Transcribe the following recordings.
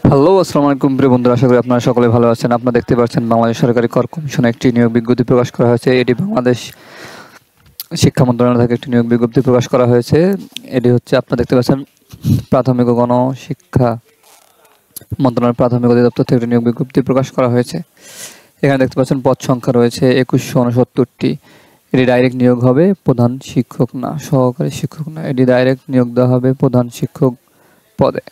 Hello, আসসালামু আলাইকুম প্রিয় বন্ধুরা, আশা করি আপনারা সকলে ভালো আছেন। আপনারা দেখতে পাচ্ছেন বাংলাদেশ সরকারি কর কমিশনে একটি নিয়োগ বিজ্ঞপ্তি প্রকাশ করা হয়েছে। এটি বাংলাদেশ শিক্ষা মন্ত্রণালয় থেকে একটি নিয়োগ বিজ্ঞপ্তি প্রকাশ করা হয়েছে। এটি হচ্ছে আপনারা দেখতে পাচ্ছেন প্রাথমিক ও গণশিক্ষা মন্ত্রণালয়ের প্রাথমিক অধিদপ্তর থেকে একটি নিয়োগ বিজ্ঞপ্তি প্রকাশ করা হয়েছে। এখানে দেখতে পাচ্ছেন পদ সংখ্যা রয়েছে 2169টি। এটি ডাইরেক্ট নিয়োগ হবে, প্রধান শিক্ষক না, সহকারী শিক্ষক না, এটি ডাইরেক্ট নিয়োগ দেওয়া হবে প্রধান শিক্ষক পদে।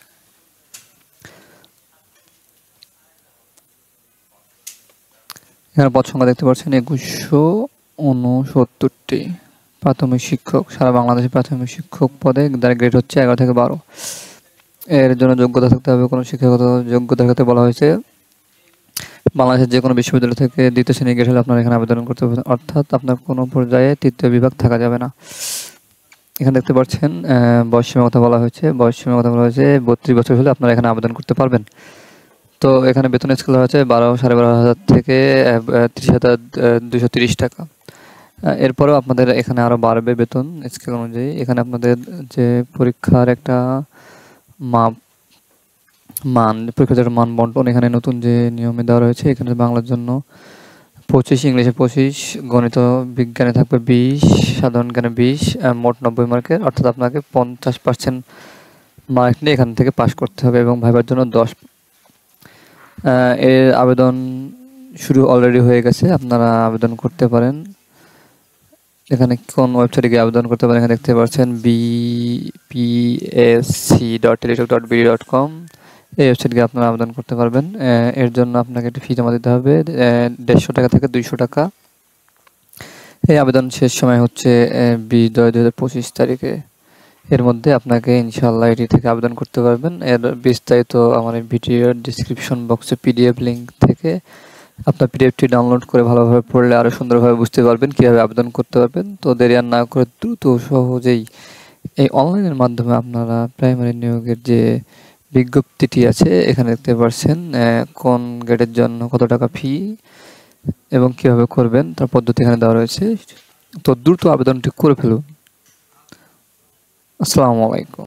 এখানে পদ সংখ্যা দেখতে পাচ্ছেন 2169টি। প্রাথমিক শিক্ষক, সারা বাংলাদেশে প্রাথমিক শিক্ষক পদে গ্রেড হচ্ছে 11 থেকে 12। এর জন্য যোগ্যতা থাকতে হবে, কোনো শিক্ষাগত যোগ্যতার ক্ষেত্রে বলা হয়েছে বাংলাদেশের যে কোনো বিশ্ববিদ্যালয় থেকে দ্বিতীয় শ্রেণী গ্রেড হলে আপনারা এখানে আবেদন করতে পারবেন, অর্থাৎ আপনার কোনো পর্যায়ে তৃতীয় বিভাগ থাকা যাবে না। এখানে দেখতে পাচ্ছেন বয়স সীমার কথা বলা হয়েছে। 32 বছর হলে আপনারা এখানে আবেদন করতে পারবেন। তো এখানে বেতন স্কেল হচ্ছে 12,500 থেকে 30,230 টাকা। এরপরেও আপনাদের এখানে আরও বাড়বে বেতন স্কেল অনুযায়ী। এখানে আপনাদের যে পরীক্ষার একটা পরীক্ষার মান বন্টন এখানে নতুন যে নিয়মে দেওয়া রয়েছে। এখানে বাংলার জন্য 25, ইংলিশে 25, গণিত বিজ্ঞানে থাকবে 20, সাধারণ জ্ঞানে 20, মোট 90 মার্কের, অর্থাৎ আপনাকে 50% মার্ক নিয়ে এখান থেকে পাস করতে হবে এবং ভাইবার জন্য 10। এর আবেদন শুরু অলরেডি হয়ে গেছে, আপনারা আবেদন করতে পারেন। এখানে কোন ওয়েবসাইটে গিয়ে আবেদন করতে পারেন এখানে দেখতে পাচ্ছেন bpsc.teletalk.bd.com। এই ওয়েবসাইটে গিয়ে আপনারা আবেদন করতে পারবেন। এর জন্য আপনাকে একটা ফি জমা দিতে হবে 150 টাকা থেকে 200 টাকা। এই আবেদন শেষ সময় হচ্ছে 20/2/2025 তারিখে। এর মধ্যে আপনাকে ইনশাআল্লাহ এটি থেকে আবেদন করতে পারবেন। এর বিস্তারিত আমার এই ভিডিওর ডিসক্রিপশন বক্সে পিডিএফ লিঙ্ক থেকে আপনার পিডিএফটি ডাউনলোড করে ভালোভাবে পড়লে আরও সুন্দরভাবে বুঝতে পারবেন কীভাবে আবেদন করতে পারবেন। তো দেরি আর না করে দ্রুত সহজেই এই অনলাইনের মাধ্যমে আপনারা প্রাইমারি নিয়োগের যে বিজ্ঞপ্তিটি আছে এখানে দেখতে পাচ্ছেন কোন গ্রেডের জন্য কত টাকা ফি এবং কীভাবে করবেন তার পদ্ধতি এখানে দেওয়া রয়েছে। তো দ্রুত আবেদনটি করে ফেলুন। আসসালামু আলাইকুম।